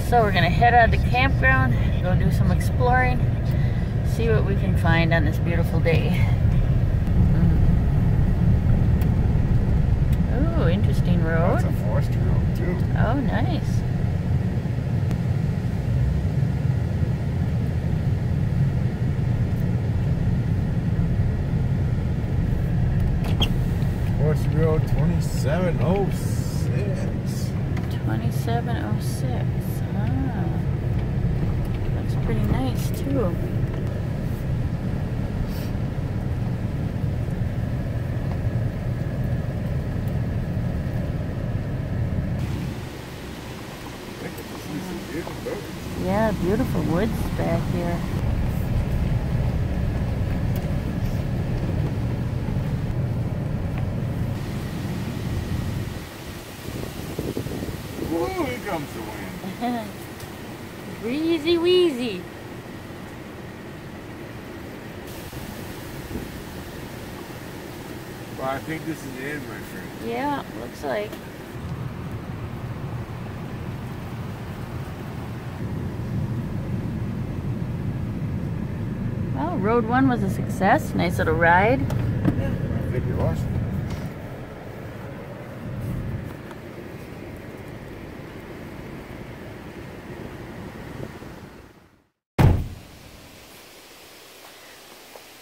So we're gonna head out of the campground, go do some exploring, see what we can find on this beautiful day. Oh, interesting road. That's a forestry road too. Oh, nice. Forestry Road 2706. 2706. Ah, looks pretty nice too. Yeah, beautiful woods back here. Whoa, here comes the wind. Breezy wheezy. Well, I think this is the end, my friend. Yeah, looks like. Well, Road 1 was a success. Nice little ride. Yeah, I think it was.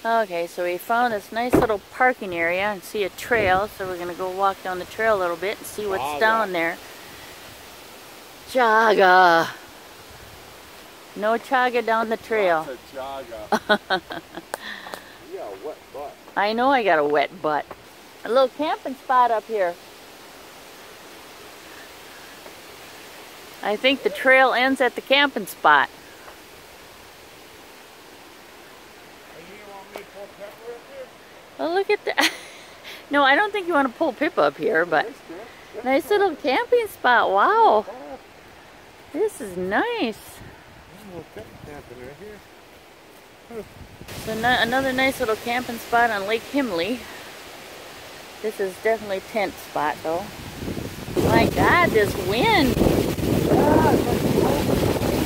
Okay, so we found this nice little parking area and see a trail, so we're gonna go walk down the trail a little bit and see what's down there. Chaga. No chaga down the trail. Lots of chaga. You got a wet butt. I know I got a wet butt. A little camping spot up here. I think the trail ends at the camping spot. Oh, look at that. No, I don't think you want to pull Pippa up here, but nice little camping spot. Wow. This is nice. So another nice little camping spot on Lake Himley. This is definitely tent spot though. My God, this wind.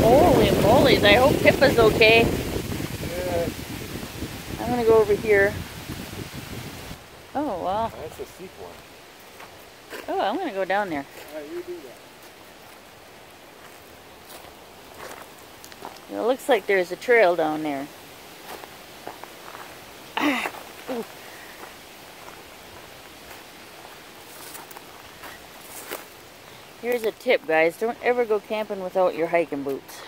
Holy moly, I hope Pippa's okay. I'm gonna go over here. Oh, wow. That's a steep one. Oh, I'm going to go down there. Alright, you do that. It looks like there's a trail down there. Ooh. Here's a tip, guys. Don't ever go camping without your hiking boots.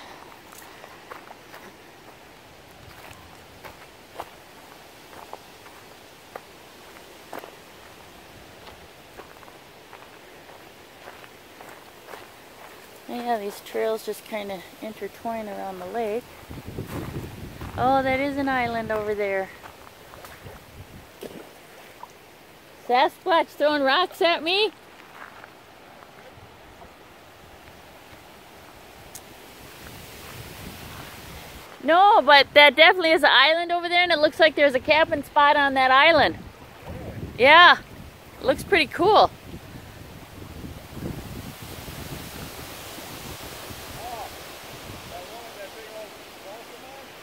Yeah, these trails just kind of intertwine around the lake. Oh, that is an island over there. Sasquatch throwing rocks at me? No, but that definitely is an island over there, and it looks like there's a camping spot on that island. Yeah, it looks pretty cool.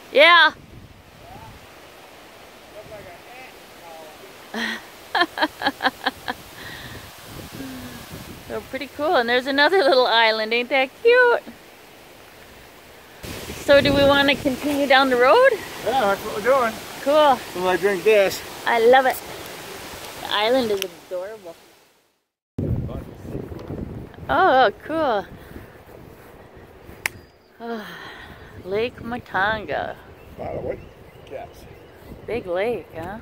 Yeah. So pretty cool. And there's another little island. Ain't that cute? So do we want to continue down the road? Yeah, that's what we're doing. Cool. When I drink this. I love it. The island is adorable. Oh, cool. Oh, Lake Matanga. By the way, yes. Big lake, huh?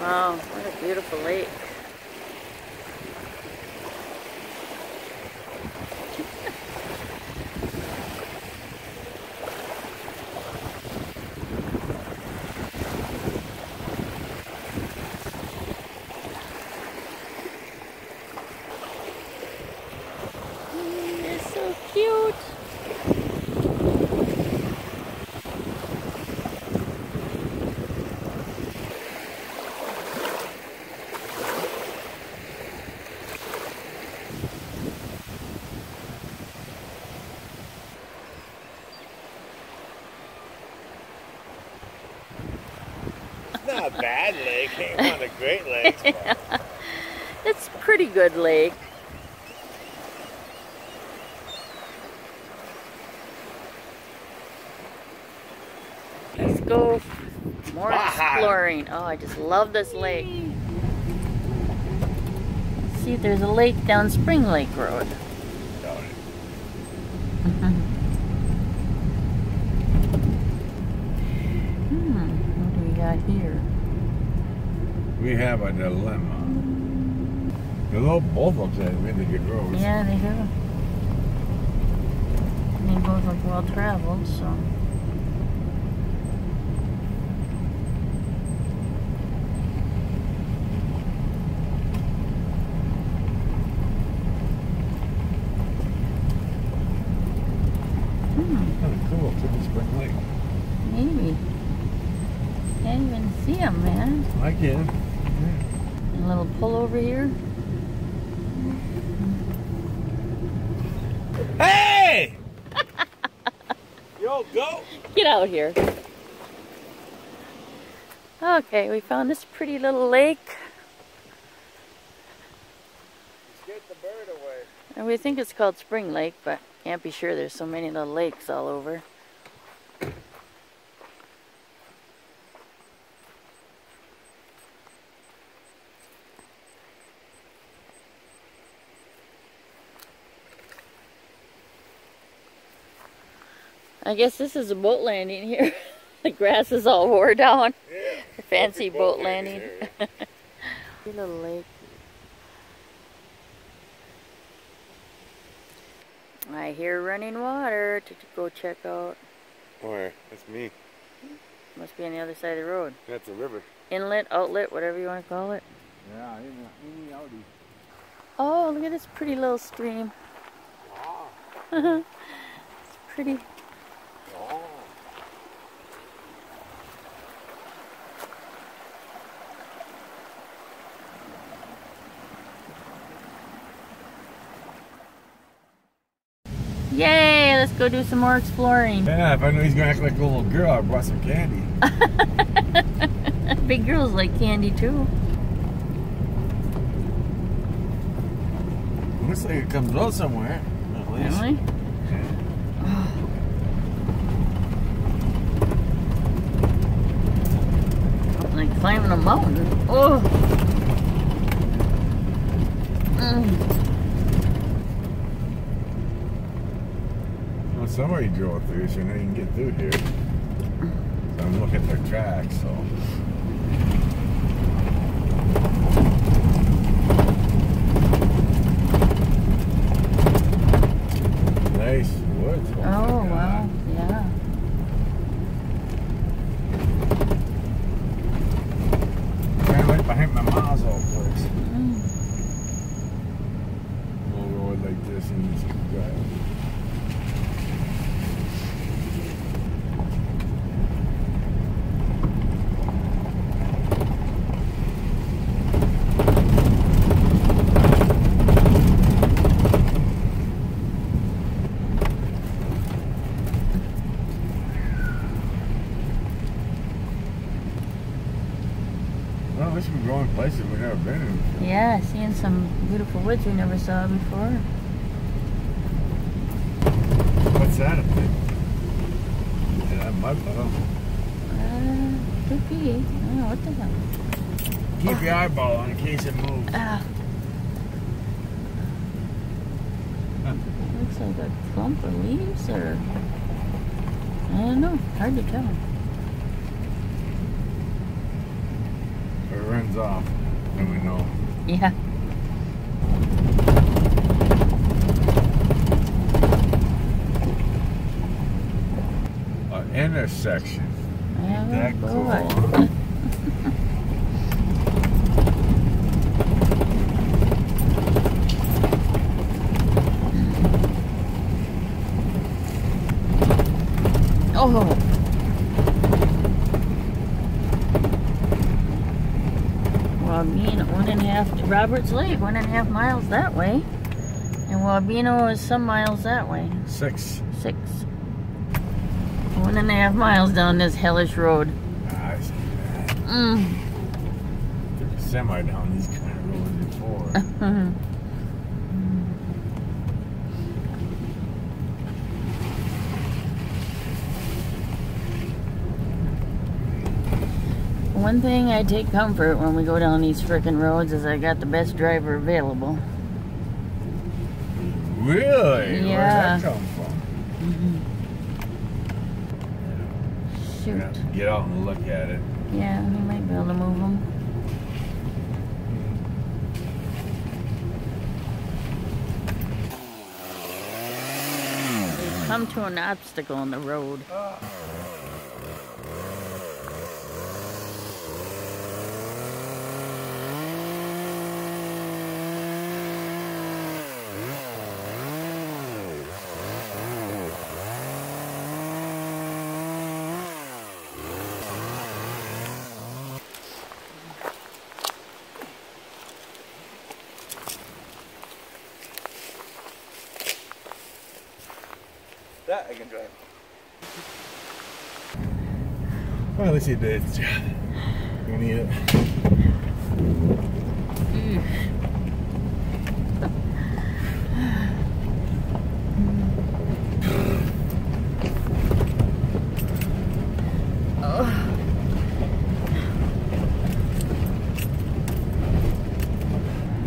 Wow, what a beautiful lake. a bad lake, ain't one of the Great Lakes. But... It's a pretty good lake. Let's go more exploring. Oh, I just love this lake. Let's see if there's a lake down Spring Lake Road. What do we got here? We have a dilemma. Both of them have really good roads. Yeah, they do. They both look well traveled, so. Kind of cool to the Spring Lake. Maybe. Can't even see them, man. I can. A little pull over here. Hey! Yo, go! Get out here. Okay, we found this pretty little lake. Let's get the bird away. And we think it's called Spring Lake, but can't be sure. There's so many little lakes all over. I guess this is a boat landing here. The grass is all wore down. Yeah. A fancy boat landing. Little lake. I hear running water to go check out. Where? That's me. Must be on the other side of the road. That's a river. Inlet, outlet, whatever you want to call it. Yeah, in the Audi. Oh, look at this pretty little stream. Wow. It's pretty. Oh. Yay, let's go do some more exploring. Yeah, if I knew he's gonna act like a little girl, I brought some candy. Big girls like candy too. Looks like it comes out somewhere. At least. Really? Yeah. Like climbing a mountain. Oh. Well, somebody drove through, so now you can get through here. So I'm looking at their tracks, so. Nice woods. Oh, wow. Yeah. Kind of like behind my mom's old place. A little road like this and you just drive. Well, this is going places we've never been in before. Yeah, seeing some beautiful woods we never saw before. What's that up there? Is that mud puddle? Could be. I don't know, what the hell? Keep your eyeball on in case it moves. Looks like a clump of leaves or... I don't know, hard to tell. If it runs off, then we know. Yeah. An intersection. That Oh, cool. boy. Oh. Wabino, 1.5 to Roberts Lake, 1.5 miles that way. And Wabino is some miles that way. 6. 6. 1.5 miles down this hellish road. I see that. Took a semi down these kind of roads before. One thing I take comfort when we go down these frickin' roads is I got the best driver available. Really? Yeah. Where'd that come from? Shoot. Have to get out and look at it. Yeah, we might be able to move them. We've come to an obstacle on the road. That I can drive. Well, at least he did its job. We need it.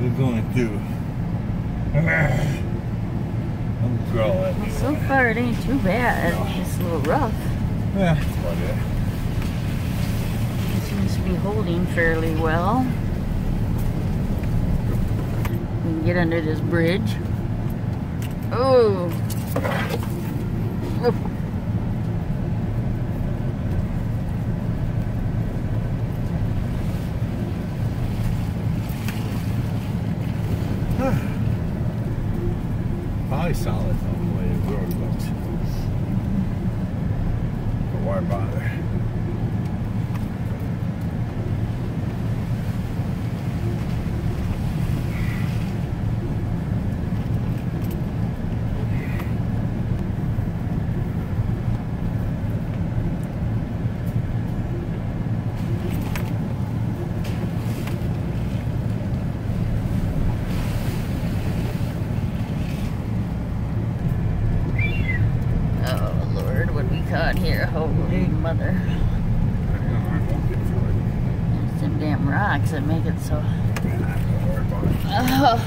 We're going through. So far it ain't too bad. It's just a little rough. Yeah, that's about it. It seems to be holding fairly well. We can get under this bridge. Oh! Oh. Probably solid from the way the road looks. But why bother? Caught here, holy mother. There's some damn rocks that make it so. Oh.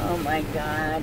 Oh my God.